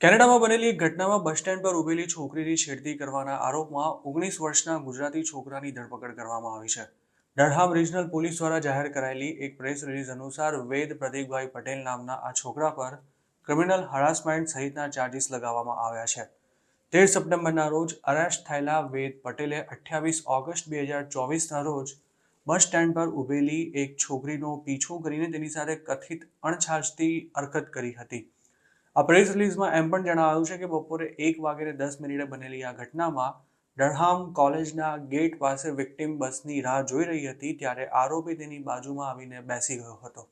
કેનેડામાં બનેલી એક ઘટનામાં બસ સ્ટેન્ડ પર ઉભેલી છોકરીની છેડતી કરવાના આરોપમાં 19 વર્ષના ગુજરાતી છોકરાની ધરપકડ કરવામાં આવી છે. ડરહામ રિજનલ પોલીસ દ્વારા જાહેર કરાયેલી એક પ્રેસ રિલીઝ અનુસાર વેદ પ્રતીકભાઈ પટેલ નામના આ છોકરા પર ક્રિમિનલ હરાસમેન્ટ સહિતના ચાર્જીસ લગાવવામાં આવ્યા છે. 13 સપ્ટેમ્બરના રોજ અરેસ્ટ થયેલા વેદ પટેલે 28 ઓગસ્ટ 2024ના રોજ બસ સ્ટેન્ડ પર ઉભેલી એક છોકરીનો પીછો કરીને તેની સાથે કથિત અણછાજતી હરકત કરી હતી. આ પ્રેસ રિલીઝમાં એમ પણ જણાવાયું છે કે બપોરે 1:10 બનેલી આ ઘટનામાં ડરહામ કોલેજના ગેટ પાસે વિક્ટિમ બસની રાહ જોઈ રહી હતી ત્યારે આરોપી તેની બાજુમાં આવીને બેસી ગયો હતો.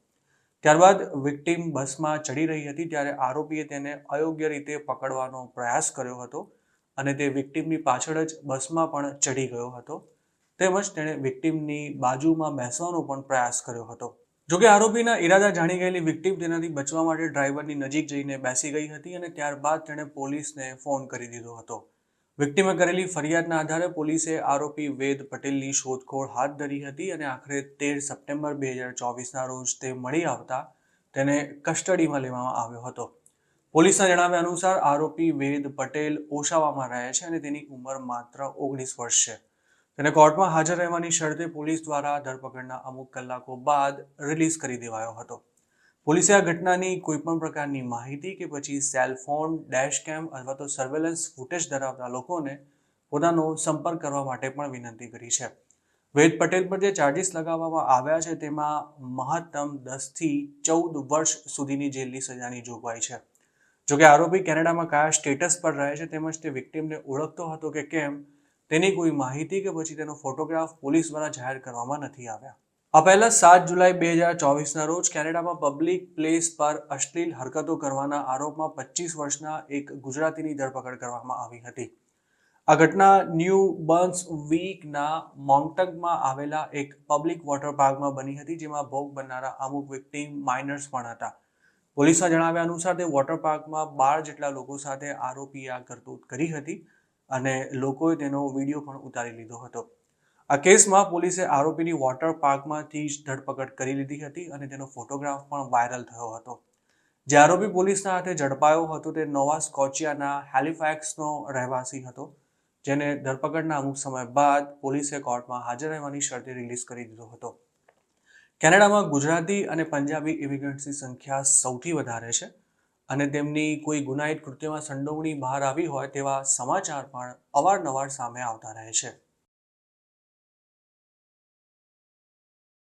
ત્યારબાદ વિક્ટિમ બસમાં ચડી રહી હતી ત્યારે આરોપીએ તેને અયોગ્ય રીતે પકડવાનો પ્રયાસ કર્યો હતો અને તે વિક્ટિમની પાછળ જ બસમાં પણ ચડી ગયો હતો. તેમજ તેણે વિક્ટિમની બાજુમાં બેસવાનો પણ પ્રયાસ કર્યો હતો. જોકે આરોપીના ઈરાદા જાણી ગયેલી વિક્ટિમ તેનાથી બચવા માટે ડ્રાઈવરની નજીક જઈને બેસી ગઈ હતી અને ત્યારબાદ તેણે પોલીસને ફોન કરી દીધો હતો. વિક્ટિમે કરેલી ફરિયાદના આધારે પોલીસે આરોપી વેદ પટેલની શોધખોળ હાથ ધરી હતી અને આખરે 13 સપ્ટેમ્બર 2024ના રોજ તે મળી આવતા તેને કસ્ટડીમાં લેવામાં આવ્યો હતો. પોલીસના જણાવ્યા અનુસાર આરોપી વેદ પટેલ ઓશાવામાં રહે છે અને તેની ઉંમર માત્ર 19 વર્ષ છે. તેને કોર્ટમાં હાજર રહેવાની શરતે પોલીસ દ્વારા ધરપકડના અમુક કલાકો બાદ રિલીઝ કરી દેવાયો હતો. પોલીસે આ ઘટનાની કોઈપણ પ્રકારની માહિતી કે પછી સેલ ફોન, ડેશ કેમ અથવા તો સર્વેલન્સ ફૂટેજ ધરાવતા લોકોને પોતાનો સંપર્ક કરવા માટે પણ વિનંતી કરી છે. વેદ પટેલ પર જે ચાર્જીસ લગાવવામાં આવ્યા છે તેમાં મહત્તમ 10 થી 14 વર્ષ સુધીની જેલની સજાની જોગવાઈ છે. જોકે આરોપી કેનેડામાં કયા સ્ટેટસ પર રહે છે તેમજ તે વિક્ટિમને ઓળખતો હતો કે કેમ તેની કોઈ માહિતી કે પછી તેનો ફોટોગ્રાફ પોલીસ દ્વારા જાહેર કરવામાં નથી આવ્યા. આ પહેલા 7 જુલાઈ 2024ના રોજ કેનેડામાં પબ્લિક પ્લેસ પર અશ્લીલ હરકતો કરવાના આરોપમાં 25 વર્ષના એક ગુજરાતીની ધરપકડ કરવામાં આવી હતી. આ ઘટના ન્યૂ બર્ન્સવિકના મોન્ટગમાં આવેલા એક પબ્લિક વોટર પાર્કમાં બની હતી, જેમાં ભોગ બનનારા અમુક વિક્ટિમ માઇનર્સ પણ હતા. પોલીસના જણાવ્યા અનુસાર તે વોટર પાર્કમાં 12 જેટલા લોકો સાથે આરોપીએ આ કરતૂત કરી હતી અને લોકોએ તેનો વિડીયો પણ ઉતારી લીધો હતો. આ કેસમાં પોલીસે આરોપીની વોટર પાર્કમાંથી જ ધરપકડ કરી લીધી હતી અને તેનો ફોટોગ્રાફ પણ વાયરલ થયો હતો. જે આરોપી પોલીસના હાથે ઝડપાયો હતો તે નોવા સ્કોચિયાના હેલિફેક્સનો રહેવાસી હતો, જેને ધરપકડના અમુક સમય બાદ પોલીસે કોર્ટમાં હાજર રહેવાની શરતે રિલીઝ કરી દીધો હતો. કેનેડામાં ગુજરાતી અને પંજાબી ઇમિગ્રન્ટ્સની સંખ્યા સૌથી વધારે છે અને તેમની કોઈ ગુનાહિત કૃત્યમાં સંડોવણી બહાર આવી હોય તેવા સમાચાર પણ અવારનવાર સામે આવતા રહે છે.